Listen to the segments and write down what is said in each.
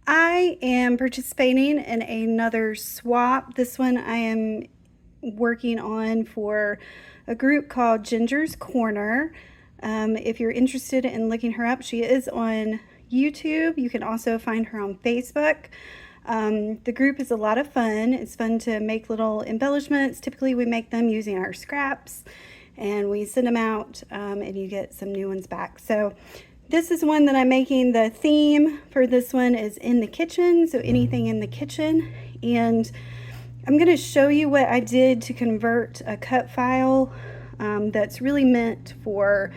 I am participating in another swap. This one I am working on for a group called Ginger's Corner. If you're interested in looking her up, she is on YouTube. You can also find her on Facebook. The group is a lot of fun. It's fun to make little embellishments. Typically, we make them using our scraps and we send them out, and you get some new ones back. So this is one that I'm making. The theme for this one is in the kitchen, so anything in the kitchen. And I'm going to show you what I did to convert a cut file that's really meant for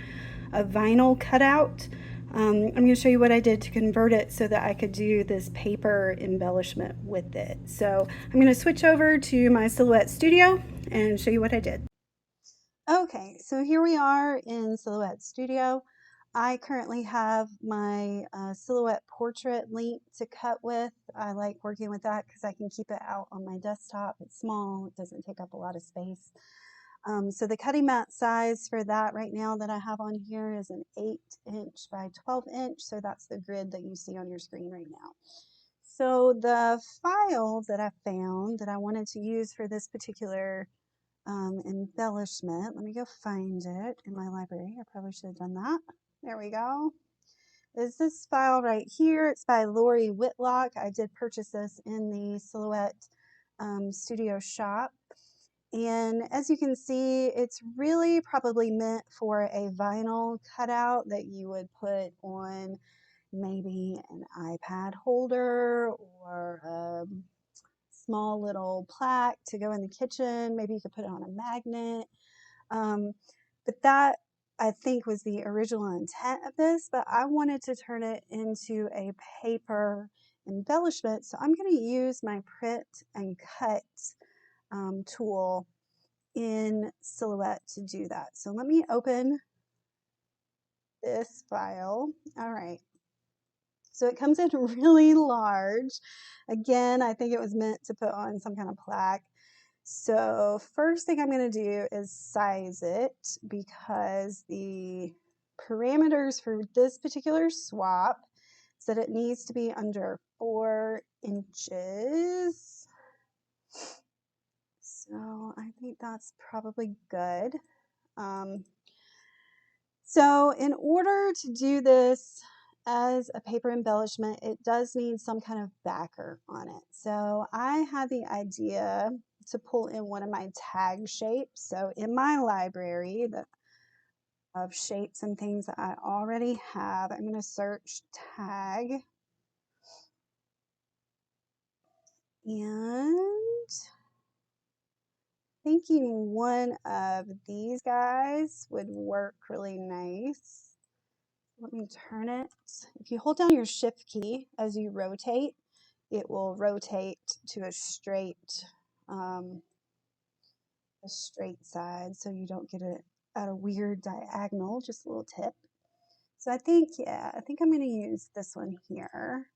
a vinyl cutout. I'm going to show you what I did to convert it so that I could do this paper embellishment with it. So I'm going to switch over to my Silhouette Studio and show you what I did. Okay, so here we are in Silhouette Studio. I currently have my Silhouette portrait link to cut with. I like working with that because I can keep it out on my desktop. It's small, it doesn't take up a lot of space. So the cutting mat size for that right now that I have on here is an 8" by 12". So that's the grid that you see on your screen right now. So the file that I found that I wanted to use for this particular embellishment. Let me go find it in my library. I probably should have done that. There we go. Is this file right here? It's by Lori Whitlock. I did purchase this in the Silhouette Studio shop. And as you can see, it's really probably meant for a vinyl cutout that you would put on maybe an iPad holder or a small little plaque to go in the kitchen. Maybe you could put it on a magnet. But that, I think, was the original intent of this, but I wanted to turn it into a paper embellishment. So I'm going to use my print and cut tool in Silhouette to do that. So let me open this file. All right. So it comes in really large. Again, I think it was meant to put on some kind of plaque. So first thing I'm going to do is size it because the parameters for this particular swap said it needs to be under 4 inches. So I think that's probably good. So in order to do this as a paper embellishment, it does need some kind of backer on it. So I had the idea to pull in one of my tag shapes. So in my library of shapes and things that I already have, I'm going to search tag. And thinking one of these guys would work really nice. Let me turn it. If you hold down your shift key as you rotate, it will rotate to a straight side so you don't get it at a weird diagonal, just a little tip. So I think, yeah, I think I'm going to use this one here.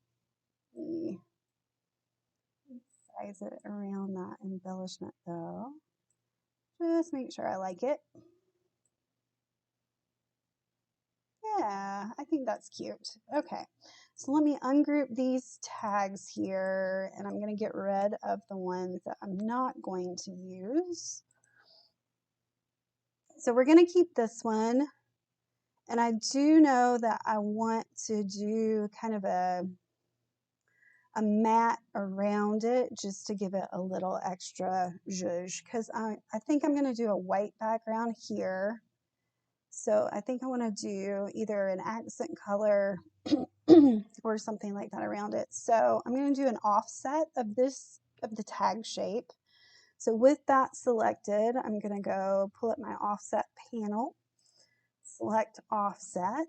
Size it around that embellishment though. Just make sure I like it. Yeah, I think that's cute. Okay, so let me ungroup these tags here, and I'm going to get rid of the ones that I'm not going to use. So we're going to keep this one, and I do know that I want to do kind of a mat around it just to give it a little extra zhuzh, because I think I'm going to do a white background here. So I think I want to do either an accent color or something like that around it. So I'm going to do an offset of the tag shape. So with that selected, I'm going to go pull up my offset panel, select offset,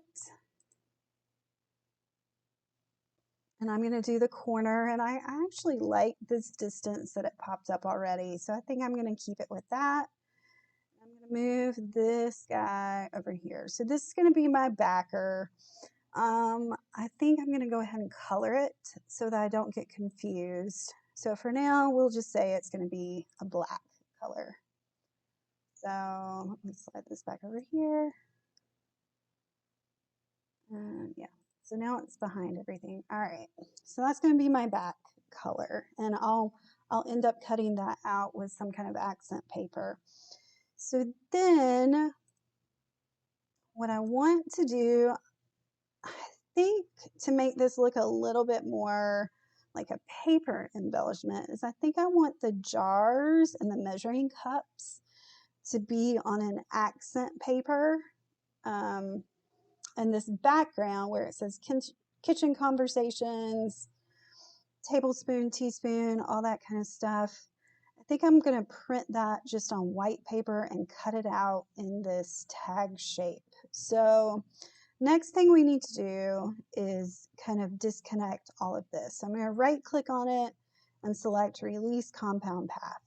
and I'm going to do the corner. And I actually like this distance that it popped up already. So I think I'm going to keep it with that. I'm going to move this guy over here. So this is going to be my backer. I think I'm going to go ahead and color it so that I don't get confused. So for now, we'll just say it's going to be a black color. So let me slide this back over here. And yeah, So now it's behind everything. All right, so that's going to be my back color, and I'll end up cutting that out with some kind of accent paper. So then what I want to do, I think, to make this look a little bit more like a paper embellishment is I think I want the jars and the measuring cups to be on an accent paper. And this background where it says kitchen conversations, tablespoon, teaspoon, all that kind of stuff. I think I'm going to print that just on white paper and cut it out in this tag shape. So next thing we need to do is kind of disconnect all of this. So I'm going to right click on it and select release compound path.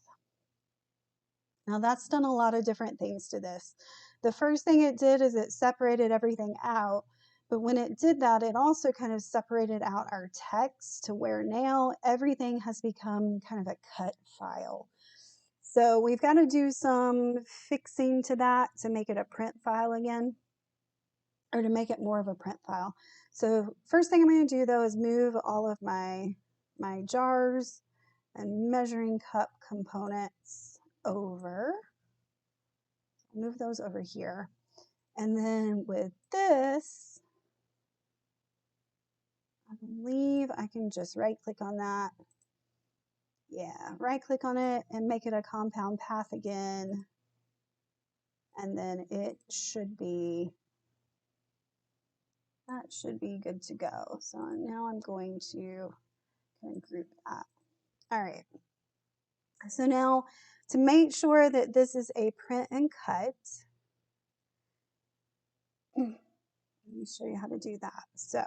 Now that's done a lot of different things to this. The first thing it did is it separated everything out, but when it did that, it also kind of separated out our text to where now everything has become kind of a cut file. So we've got to do some fixing to that to make it a print file again, or to make it more of a print file. So first thing I'm going to do though is move all of my jars and measuring cup components over. Move those over here. And then with this, I believe I can just right click on that. Yeah, right click on it and make it a compound path again. And then it should be, that should be good to go. So now I'm going to kind of group that. All right. So now to make sure that this is a print and cut, let me show you how to do that. So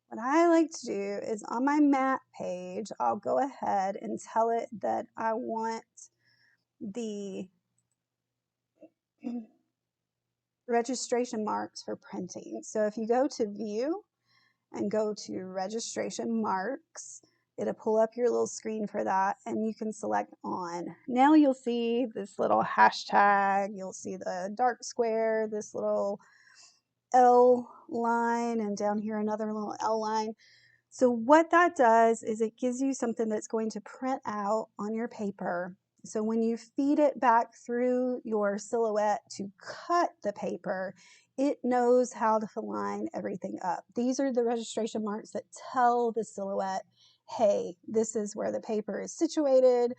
what I like to do is on my map page, I'll go ahead and tell it that I want the registration marks for printing. So if you go to view and go to registration marks, it'll pull up your little screen for that and you can select on. Now you'll see this little hashtag, you'll see the dark square, this little L line, and down here another little L line. So what that does is it gives you something that's going to print out on your paper. So when you feed it back through your silhouette to cut the paper, it knows how to line everything up. These are the registration marks that tell the silhouette, hey, this is where the paper is situated.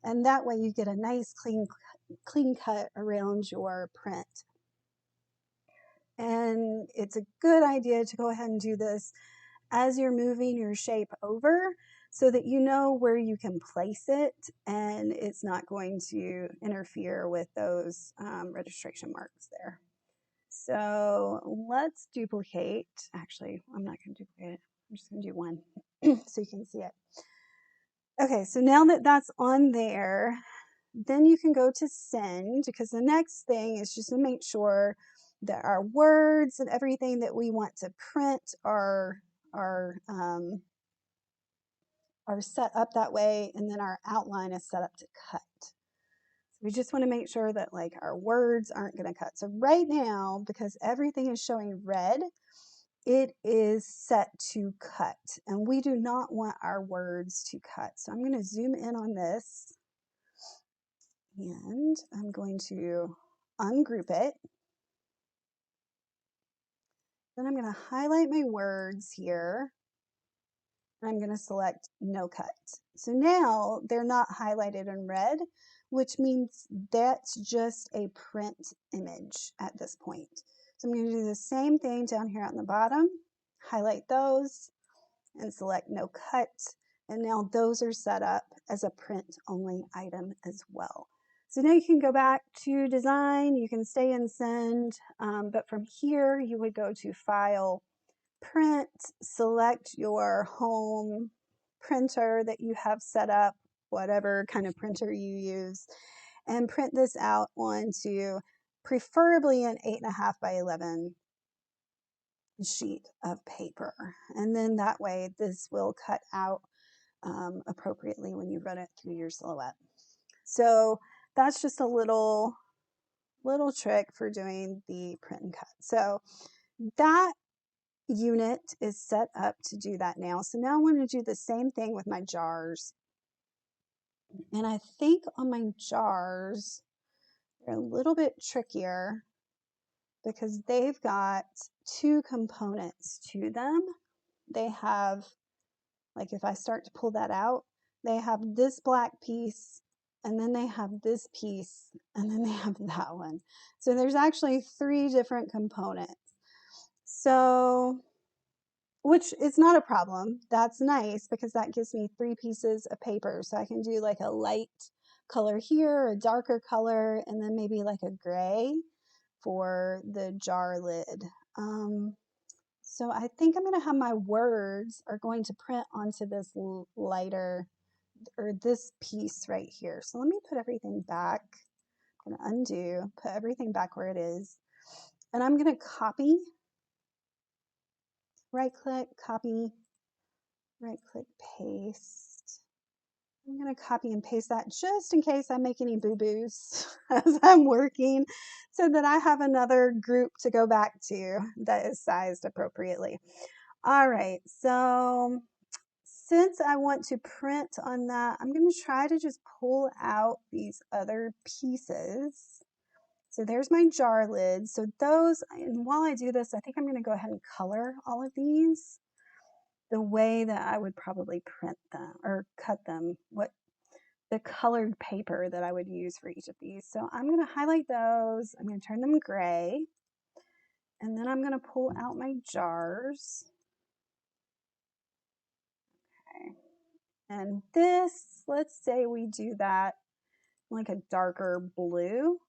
And that way you get a nice clean cut around your print. And it's a good idea to go ahead and do this as you're moving your shape over so that you know where you can place it and it's not going to interfere with those registration marks there. So let's duplicate. Actually, I'm not going to duplicate it. I'm just going to do one so you can see it. Okay, so now that that's on there, then you can go to send, because the next thing is just to make sure that our words and everything that we want to print are set up that way, and then our outline is set up to cut. So we just want to make sure that like our words aren't going to cut. So right now, because everything is showing red, it is set to cut, and we do not want our words to cut. So I'm going to zoom in on this, and I'm going to ungroup it. Then I'm going to highlight my words here. And I'm going to select no cut. So now they're not highlighted in red, which means that's just a print image at this point. So I'm going to do the same thing down here on the bottom, highlight those and select no cut. And now those are set up as a print only item as well. So now you can go back to design, you can stay in send, but from here you would go to file, print, select your home printer that you have set up, whatever kind of printer you use, and print this out onto preferably an 8.5 by 11 sheet of paper. And then that way this will cut out appropriately when you run it through your silhouette. So that's just a little trick for doing the print and cut. So that unit is set up to do that now. So now I want to do the same thing with my jars. And I think on my jars, they're a little bit trickier because they've got two components to them. They have, like if I start to pull that out, they have this black piece, and then they have this piece, and then they have that one. So there's actually three different components. So, which is not a problem. That's nice because that gives me three pieces of paper. So I can do like a light color here, a darker color, and then maybe like a gray for the jar lid. So I think I'm going to have my words are going to print onto this lighter, or this piece right here. So let me put everything back. I'm going to undo, put everything back where it is. And I'm going to copy, right click, copy, right click, paste. I'm going to copy and paste that just in case I make any boo-boos as I'm working, so that I have another group to go back to that is sized appropriately. All right, so since I want to print on that, I'm going to try to just pull out these other pieces. So there's my jar lid. So those, and while I do this, I think I'm going to go ahead and color all of these the way that I would probably print them or cut them, what the colored paper that I would use for each of these. So I'm going to highlight those. I'm going to turn them gray. And then I'm going to pull out my jars. Okay. And this, let's say we do that like a darker blue.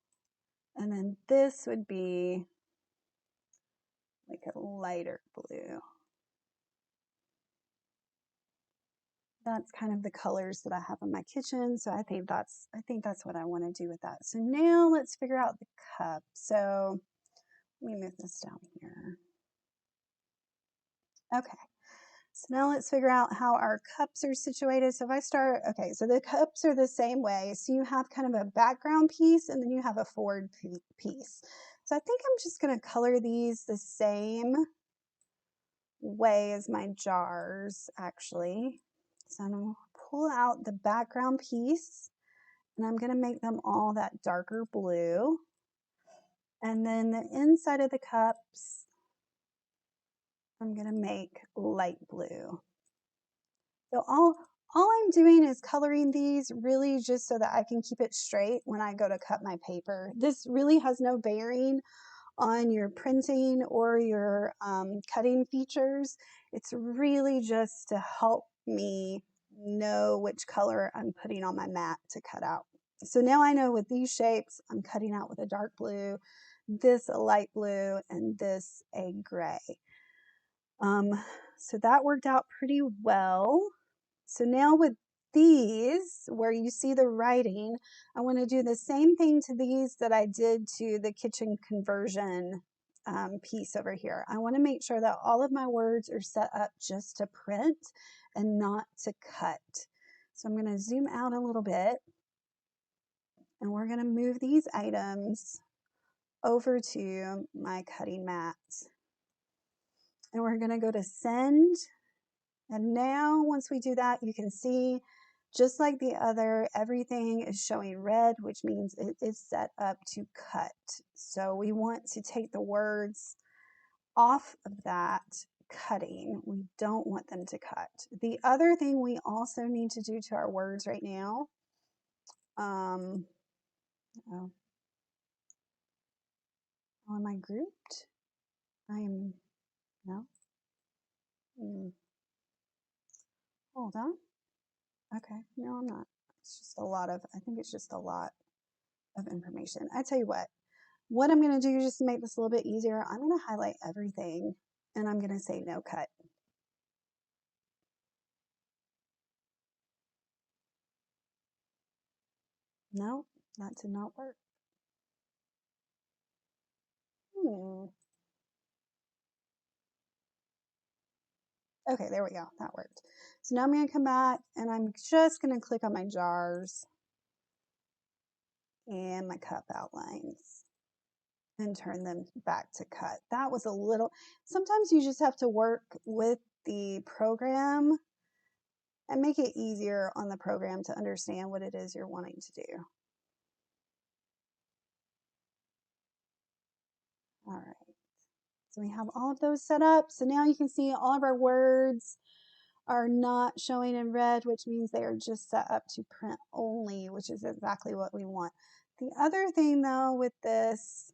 And then this would be like a lighter blue. That's kind of the colors that I have in my kitchen. So I think that's what I want to do with that. So now let's figure out the cup. So let me move this down here. Okay. So now let's figure out how our cups are situated. So if I start, okay, so the cups are the same way. So you have kind of a background piece and then you have a forward piece. So I think I'm just going to color these the same way as my jars, actually. So I'm going to pull out the background piece and I'm going to make them all that darker blue. And then the inside of the cups, I'm going to make light blue. So all I'm doing is coloring these really just so that I can keep it straight when I go to cut my paper. This really has no bearing on your printing or your cutting features. It's really just to help me know which color I'm putting on my mat to cut out. So now I know with these shapes, I'm cutting out with a dark blue, this a light blue, and this a gray. So that worked out pretty well. So now with these, where you see the writing, I want to do the same thing to these that I did to the kitchen conversion piece over here. I want to make sure that all of my words are set up just to print and not to cut. So I'm going to zoom out a little bit and we're going to move these items over to my cutting mat. And we're going to go to send. And now once we do that, you can see just like the other, everything is showing red, which means it is set up to cut. So we want to take the words off of that cutting. We don't want them to cut. The other thing we also need to do to our words right now, oh, am I grouped? I'm, no. Hold on. Okay, no, I'm not. It's just a lot of, I think it's just a lot of information. I tell you what I'm going to do just to make this a little bit easier, I'm going to highlight everything and I'm going to say no cut. No, that did not work. Okay, there we go. That worked. So now I'm going to come back and I'm just going to click on my jars and my cup outlines. and turn them back to cut. That was a little, sometimes you just have to work with the program and make it easier on the program to understand what it is you're wanting to do. All right, so we have all of those set up. So now you can see all of our words are not showing in red, which means they are just set up to print only, which is exactly what we want. The other thing though with this,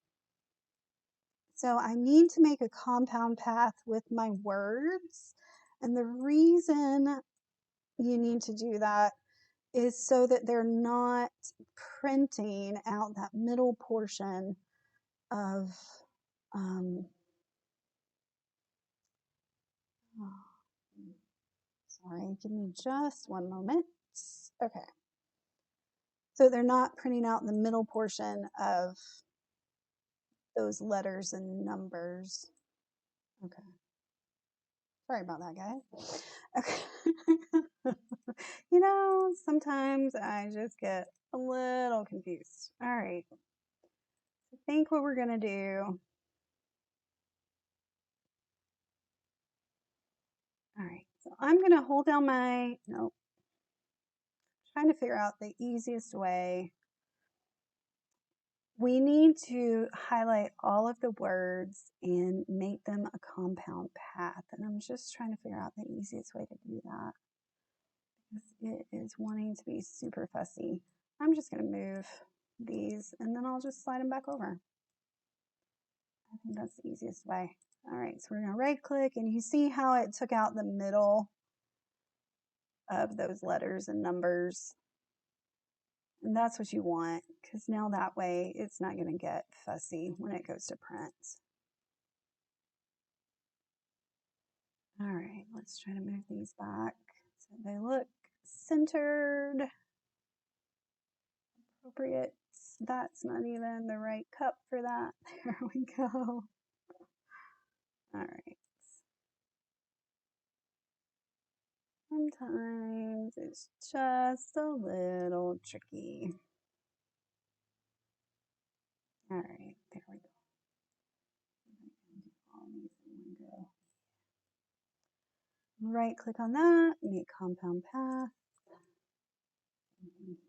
so I need to make a compound path with my words. And the reason you need to do that is so that they're not printing out that middle portion of, sorry, give me just one moment. Okay. So they're not printing out the middle portion of those letters and numbers. Okay. Sorry about that, guys. Okay. You know, sometimes I just get a little confused. All right. I think what we're going to do. All right. So I'm going to hold down my, nope, trying to figure out the easiest way. We need to highlight all of the words and make them a compound path. And I'm just trying to figure out the easiest way to do that. It is wanting to be super fussy. I'm just going to move these and then I'll just slide them back over. I think that's the easiest way. All right, so we're going to right click and you see how it took out the middle of those letters and numbers. And that's what you want, because now that way it's not going to get fussy when it goes to print. All right, let's try to move these back so they look centered, appropriate. That's not even the right cup for that. There we go. All right. Sometimes it's just a little tricky. All right, there we go. Right click on that, make compound path.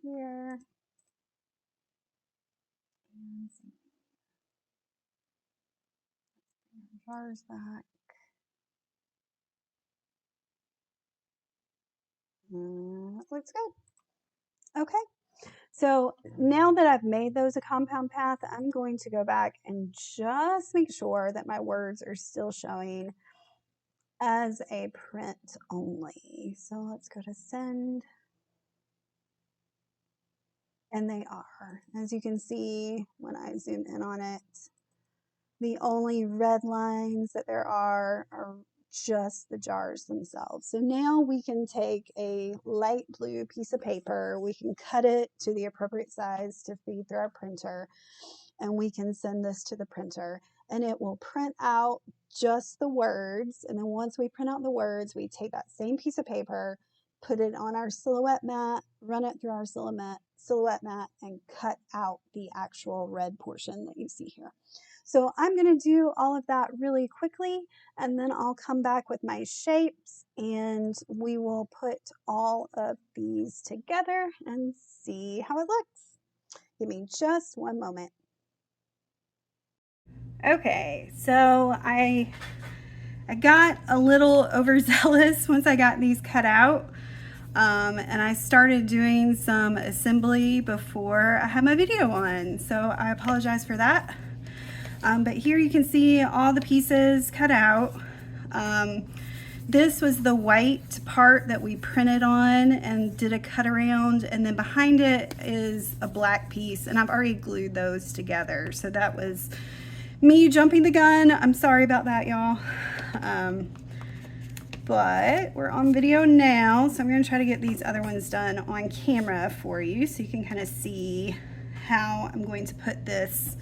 Here. And jars back. That looks good. Okay. So now that I've made those a compound path, I'm going to go back and just make sure that my words are still showing as a print only. So let's go to send. And they are. As you can see when I zoom in on it, the only red lines that there are just the jars themselves. So now we can take a light blue piece of paper, we can cut it to the appropriate size to feed through our printer, and we can send this to the printer and it will print out just the words. And then once we print out the words, we take that same piece of paper, put it on our silhouette mat, run it through our silhouette mat, and cut out the actual red portion that you see here. So I'm going to do all of that really quickly, and then I'll come back with my shapes and we will put all of these together and see how it looks. Give me just one moment. Okay, so I got a little overzealous once I got these cut out. And I started doing some assembly before I had my video on, so I apologize for that. But here you can see all the pieces cut out. This was the white part that we printed on and did a cut around, and then behind it is a black piece, and I've already glued those together. So that was me jumping the gun. I'm sorry about that, y'all. But we're on video now, so I'm going to try to get these other ones done on camera for you so you can kind of see how I'm going to put this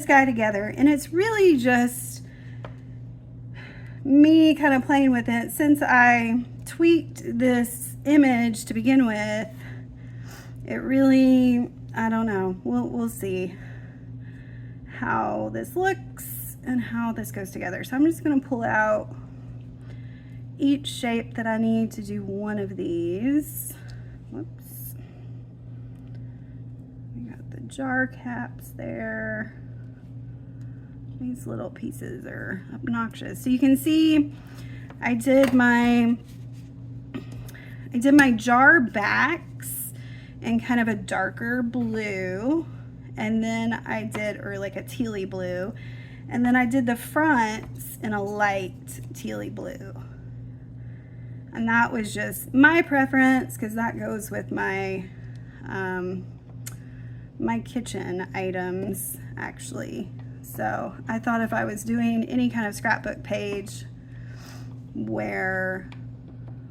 guy together. And it's really just me kind of playing with it. Since I tweaked this image to begin with, it really, I don't know, we'll see how this looks and how this goes together. So I'm just going to pull out each shape that I need to do one of these. Whoops. We got the jar caps there. These little pieces are obnoxious. So you can see I did my jar backs in kind of a darker blue, and then I did, or like a tealy blue, and then I did the fronts in a light tealy blue. And that was just my preference because that goes with my my kitchen items actually. So I thought if I was doing any kind of scrapbook page where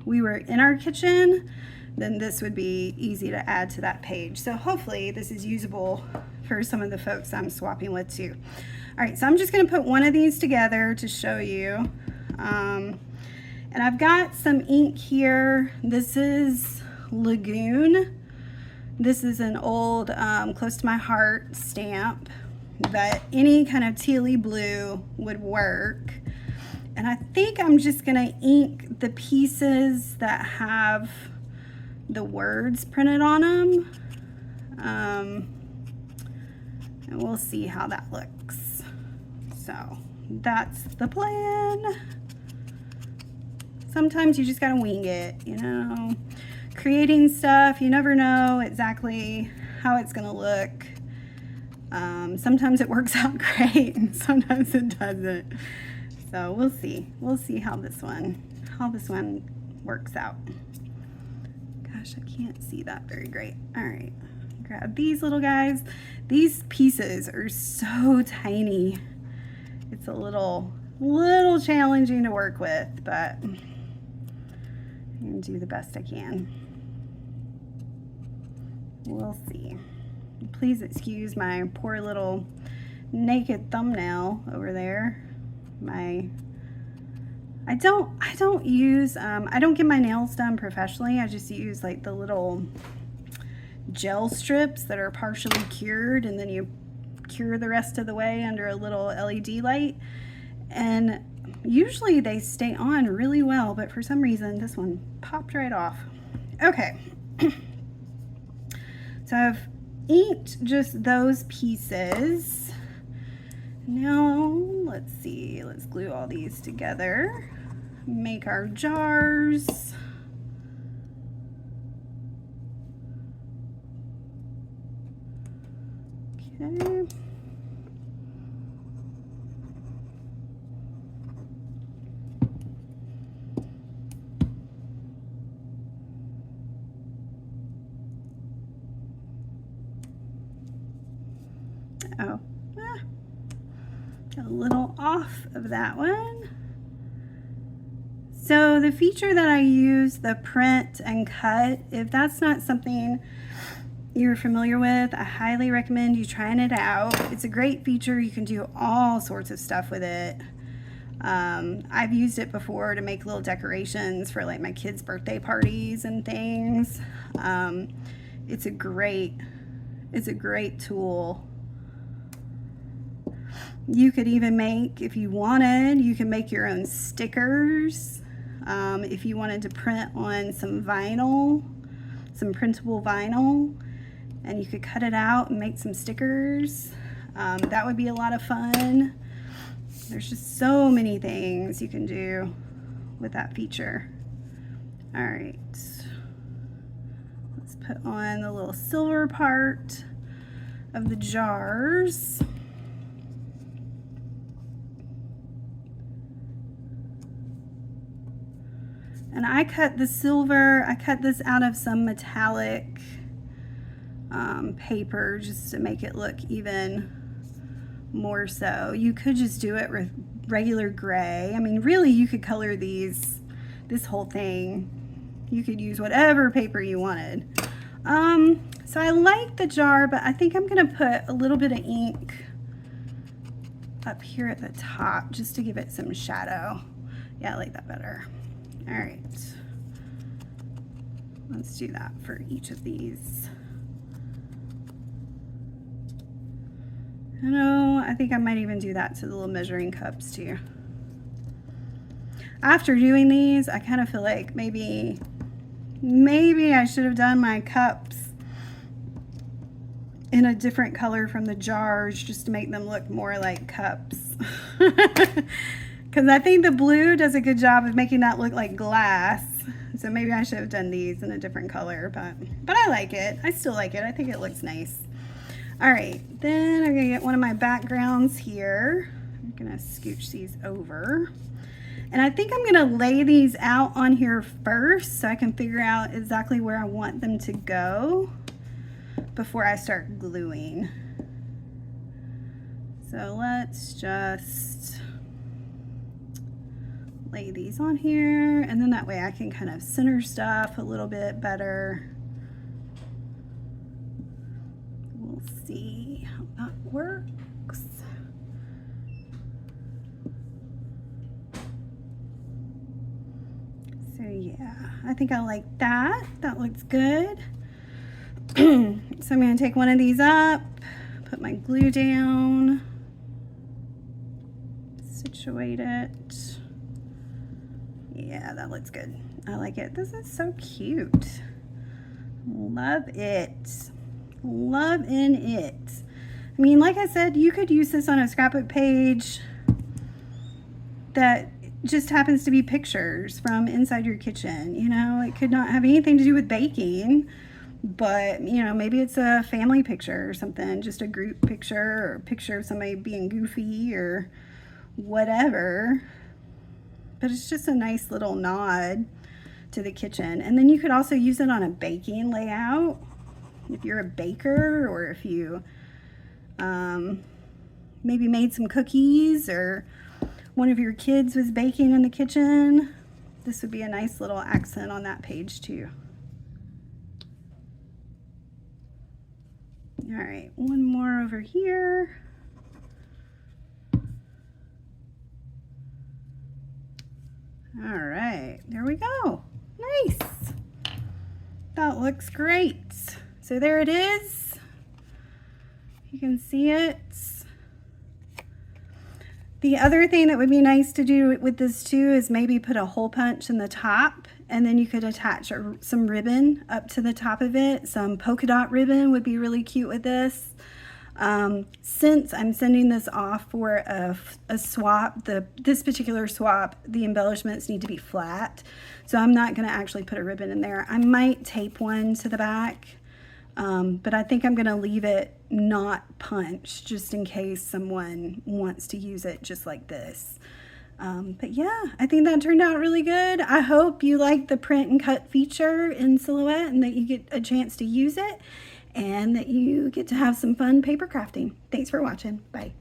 we were in our kitchen, then this would be easy to add to that page. So hopefully this is usable for some of the folks I'm swapping with too. All right, so I'm just gonna put one of these together to show you. And I've got some ink here. This is Lagoon. This is an old Close to My Heart stamp, but any kind of tealy blue would work. And I think I'm just gonna ink the pieces that have the words printed on them. And we'll see how that looks. So that's the plan. Sometimes you just gotta wing it, you know. Creating stuff, you never know exactly how it's gonna look. Sometimes it works out great and sometimes it doesn't. So we'll see. We'll see how this one works out. Gosh, I can't see that very great. All right, grab these little guys. These pieces are so tiny. It's a little challenging to work with, but I'm gonna do the best I can. We'll see. Please excuse my poor little naked thumbnail over there. I don't use I don't get my nails done professionally. I just use like the little gel strips that are partially cured, and then you cure the rest of the way under a little LED light, and usually they stay on really well, but for some reason this one popped right off. Okay. So I've inked just those pieces. Now let's see, let's glue all these together, make our jars. Okay. Oh, got a little off of that one. So the feature that I use, the print and cut, if that's not something you're familiar with, I highly recommend you trying it out. It's a great feature. You can do all sorts of stuff with it. I've used it before to make little decorations for like my kids' birthday parties and things. It's a great tool. You could even make, if you wanted, you can make your own stickers. If you wanted to print on some vinyl, some printable vinyl, and you could cut it out and make some stickers. That would be a lot of fun. There's just so many things you can do with that feature. All right, let's put on the little silver part of the jars. And I cut the silver, I cut this out of some metallic paper just to make it look even more so. You could just do it with regular gray. I mean, really, you could color this whole thing. You could use whatever paper you wanted. So I like the jar, but I think I'm gonna put a little bit of ink up here at the top just to give it some shadow. Yeah, I like that better. All right, let's do that for each of these. know, I think I might even do that to the little measuring cups too. After doing these, I kind of feel like maybe I should have done my cups in a different color from the jars just to make them look more like cups. Because I think the blue does a good job of making that look like glass. So maybe I should have done these in a different color, but I like it. I still like it. I think it looks nice. All right, then I'm gonna get one of my backgrounds here. I'm gonna scooch these over. And I think I'm gonna lay these out on here first so I can figure out exactly where I want them to go before I start gluing. So let's just lay these on here, and then that way I can kind of center stuff a little bit better. We'll see how that works. So yeah, I think I like that. That looks good. So I'm going to take one of these up, put my glue down, situate it. Yeah, that looks good. I like it. This is so cute. Love it. Loving it. I mean, like I said, you could use this on a scrapbook page that just happens to be pictures from inside your kitchen. You know, it could not have anything to do with baking, but you know, maybe it's a family picture or something, just a group picture or a picture of somebody being goofy or whatever. But it's just a nice little nod to the kitchen. And then you could also use it on a baking layout if you're a baker, or if you maybe made some cookies or one of your kids was baking in the kitchen. This would be a nice little accent on that page too. All right, one more over here. All right, there we go. Nice. That looks great. So there it is. You can see it. The other thing that would be nice to do with this too is maybe put a hole punch in the top, and then you could attach some ribbon up to the top of it. Some polka dot ribbon would be really cute with this. Since I'm sending this off for a swap, this particular swap, the embellishments need to be flat, so I'm not going to actually put a ribbon in there. I might tape one to the back, but I think I'm going to leave it not punched just in case someone wants to use it just like this. But yeah, I think that turned out really good. I hope you like the print and cut feature in Silhouette and that you get a chance to use it, and that you get to have some fun paper crafting. Thanks for watching. Bye.